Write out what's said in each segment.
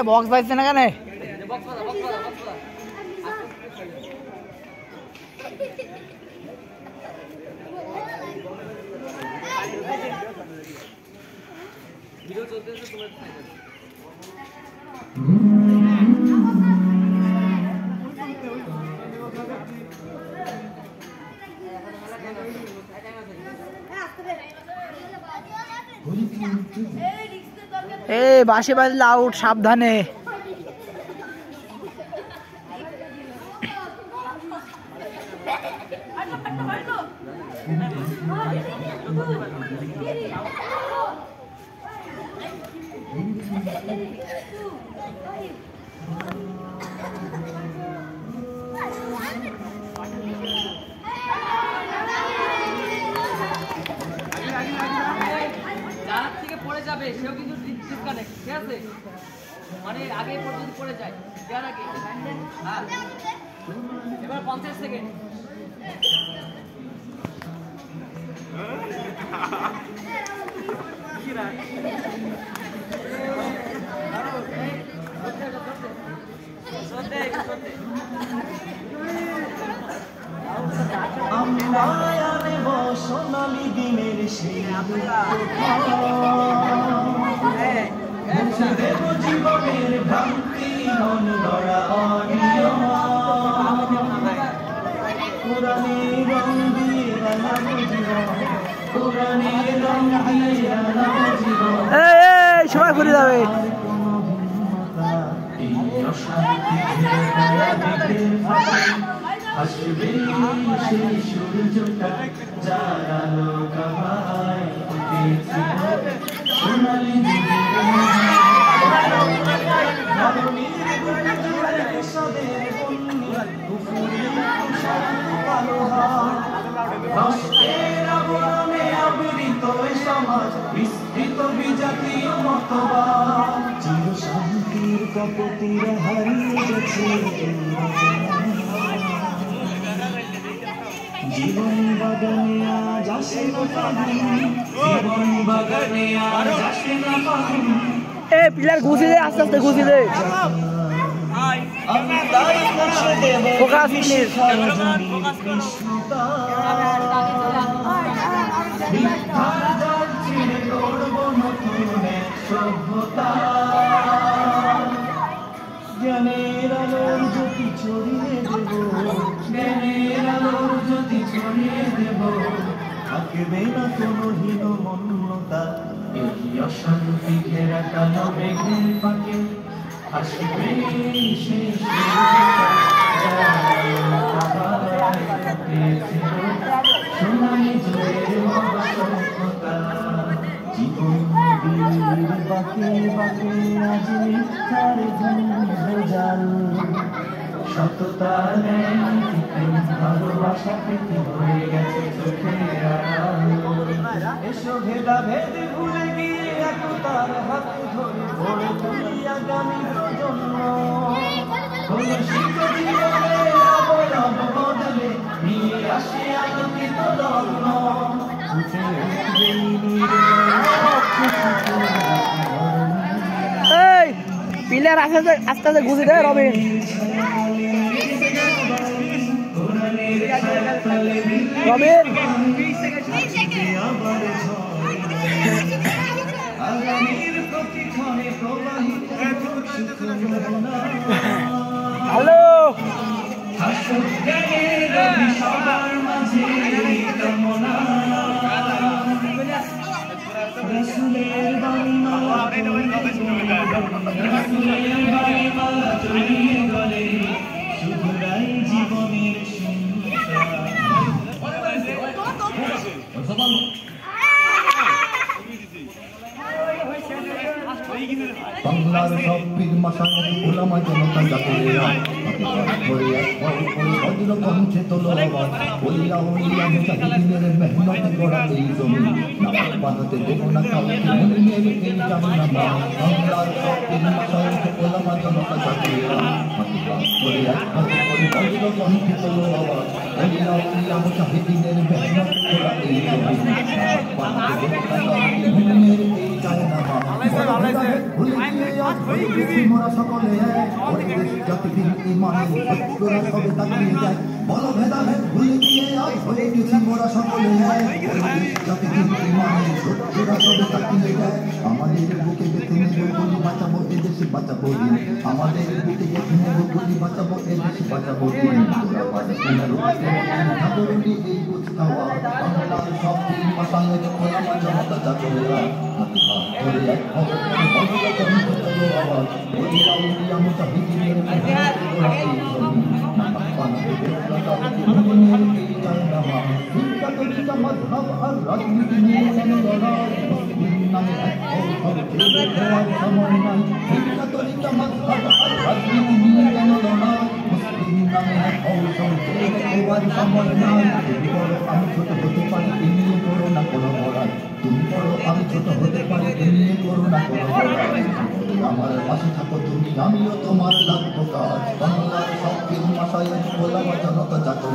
Box পাইছে না কেন? ভিডিও চলতেছে তোমার বাঁশি বাজলে আউট, সাবধানে। পড়ে যাবে সেও কিন্তু ডিসকানেক্ট, ঠিক আছে? মানে আগে পর্যন্ত পড়ে যায়, দেওয়ার আগে। হ্যাঁ, এবার 50 সেকেন্ড। সোনালি দিনের জীবনের ভ্রান্তি মন গড়া অনিয়ম পুরাণের রং দিয়ে পুরাণের রং দিয়ে সবাই ঘুরে যাবে। আসবে সেই সূর্যটা জাগালো কামায় সোনালি আবৃত সমাজ বিস্তৃত বিজাতীয় মতবাদ চির শান্তির কপতিরা হারিয়ে গেছে জীবন বাগানে আজ আসে না পাখি জীবন বাগানে আজ আসে না পাখি এ পিলার ঘুষি দে, আস্তে আস্তে ঘুষি দে। আমি তাই পৌঁছে দেব ফোকাস প্লিজ। জ্ঞানের আলোর জ্যোতি ছড়িয়ে দেব জ্ঞানের আলোর জ্যোতি ছড়িয়ে দেব থাকবে না কোনো হীনমন্যতা এই অশান্তি ঘেরা কালো মেঘের পাকে আসবে সেই সোনালি জয়ের মহাসভ্যতা জীবন বাকে বাকে আজ মিথ্যার ঝঞ্ঝাল সততা ভালোবাসা পেতে হয়ে গেছে চোখে এসো ভেদা ভেদ ভুলে গিয়ে একতার হাত ধরে গড়ে তুলি আগামী প্রজন্ম কলুষিত জীবনে অবয়ব বদলে নিয়ে আসে আলোকিত লগ্ন উঠে উঠবে পিলার আস্তে আস্তে ঘুষি দে রবিন। রবিন হ্যালো রসুলের বাণীমালা চলিয়ে গলে শুধুরাই জীবনের বাংলার সব পীর মাসায় ওলামা জনতা যাতে কণ্ঠে তোলো আওয়াজ ওলিয়া ওলিয়া মুজাহিদিনের মেহনত গড়া এই জমি নামাজ বানাতে দেব না কাউকে মুমিনের এই জাহান্নামা বাংলার সবকিছু মাশায়েখ ওলামা জনতা জাতীয় বলে এক করে বজ্র কণ্ঠে তোলো আওয়াজ ওলিয়া ওলিয়া মুজাহিদিনের মেহনত গড়া এই জমি নামাজ বানাতে দেব না কাউকে মুমিনের এই জাহান্নামা ভুলে গিয়ে আজ হয়ে গেছি মোরা সকলে ওরে দেশ জাতির ইমানে শত্রুরা সবে তাকিয়ে যায় বলো ভেদাভেদ ভুলে গিয়ে আজ হয়ে গেছি মোরা সকলে ওরে দেশ জাতির ইমানে শত্রুরা সবে তাকিয়ে যায় আমাদের বুকে গেঁথে নেব গুলি বাঁচাবো এ দেশে বাঁচাবো দিন আমাদের বুকে গেঁথে নেব গুলি বাঁচাবো এ দেশে বাঁচাবো দিন তোরা পারে ঠাকুরনি এই বুঝ খাওয়া বাংলার সব দিন মাশায়েখ ওলামা জনতা জাতীয় ধরে এক বজ্র কণ্ঠে তোলো আওয়াজ ওলিয়া ওলিয়া মুজাহিদিনের মেহনত গড়া এই জমি নামাজ বানাতে দেব না কাউকে মুমিনের এই জাহান্নামা শিক্ষা তরিকা মাযহাব আর রাজনীতি নিয়ে কেন লড়াই মুসলিম নামে এক সব ছেড়ে দেওয়ার সময় নাই শিক্ষা তরিকা মাযহাব আর রাজনীতি নিয়ে কেন লড়াই মুসলিম নামে এক সব ছেড়ে দেওয়ার সময় নাই তুমি বড় আমি ছোট হতে পারি এ নিয়ে করো না কোনো লড়াই তুমি বড় আমি ছোট হতে পারি এ নিয়ে করো না কোনো লড়াই আমার পাশে থাকো তুমি আমিও তোমার লাগবো কাজ বাংলার সব কিছু মাশায়েখ ওলামা জনতা জাতীয়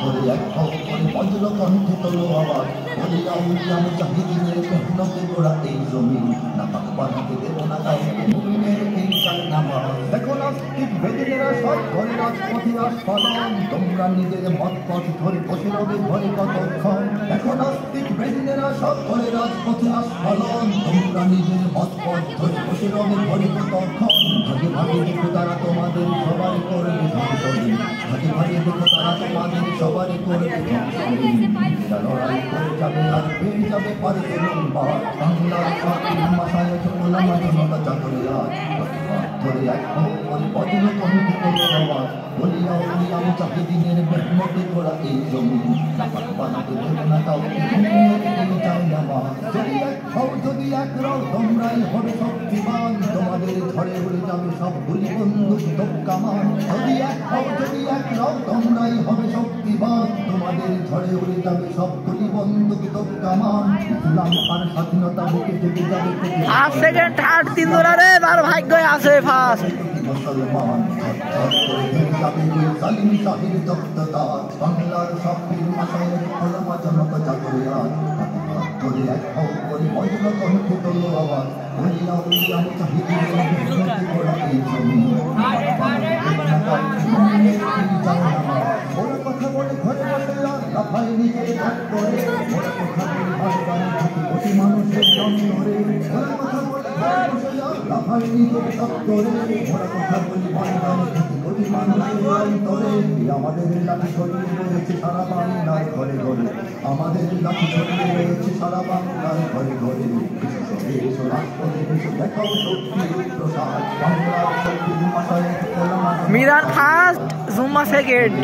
ধরে এক করে বজ্র কণ্ঠে তোলো আওয়াজ ওলিয়া ওলিয়া মুজাহিদিনের মেহনত গড়া এই জমি নাপাক বানাতে দেব না কাউকে মুমিনের এই জাহান্নামা দেখো নাস্তিক বেদিনেরা সব ঘরে রাজপথে আস্ফালন তোমরা নিজের মত পথ ধরে বসে রবে ঘরে কতক্ষণ দেখো নাস্তিক বেদিনেরা সব ঘরে রাজপথে আস্ফালন তোমরা নিজের মত পথ ধরে বসে রবে ঘরে কতক্ষণ ভাগে ভাগে দেখো তারা তোমাদের সবাই করবে ধ্বংসদিন ভাগে ভাগে দেখো তারা তোমাদের সবাই করবে ধ্বংসদিন লড়াই করে যাবে আর পেয়ে যাবে পারে লম্বা বাংলার সবকিছু মাশায়েখ ওলামা জনতা জাতীয় ধরে এক করে বজ্র কণ্ঠে তোলো আওয়াজ ওলিয়া ওলিয়া মুজাহিদিনের মেহনত গড়া এই জমি নাপাক বানাতে দেব না কাউকে মুমিনের এই জাহান্নামা যদি এক হও যদি এক রও তোমরাই হবে শক্তিমান তোমাদের ঝড়ে উড়ে যাবে সব গুলি বন্দুক তোপ কামান যদি এক হও যদি এক রও তোমরাই হবে শক্তিমান তোমাদের ঝড়ে উড়ে যাবে সব গুলি বন্দুক তোপ কামান ইসলাম আর স্বাধীনতা বুকে জেগে যাবে ফার্স্ট সেকেন্ড থার্ড তিন দৌড়ারে তার ভাগ্য আছে ফার্স্ট মুসলমান যাবে জালিম শাহের দপ্ততা বাংলার সব পীর মাশায়েখ ওলামা জনতা জাতীয় ধরে এক করে বজ্র কণ্ঠে তোলো আওয়াজ ওলিয়া ওলিয়া মুজাহিদিনের মেহনত গড়া এই জমি ওরা কথা বলে ঘরে বসে আর লাফায় নিজের ডাক করে ওরা কথা বলে ভাষায় থাকি কোটি মানুষের অন্তরে ওরা কথা বলে ঘরে বসে আর লাফায় নিজের ডাক করে ওরা কথা বলে ভাষায় থাকি কোটি মানুষের অন্তরে আমাদের লাঠি ছড়িয়ে রয়েছে সারা বাংলার ঘরে ঘরে আমাদের লাঠি ছড়িয়ে রয়েছে সারা বাংলার ঘরে ঘরে এসো রাজপথে এসো দেখাও শক্তির প্রসাদ বাংলার শক্তি মাশায়েখ ওলামা মিরান ফার্স্ট জুম্মা সেকেন্ড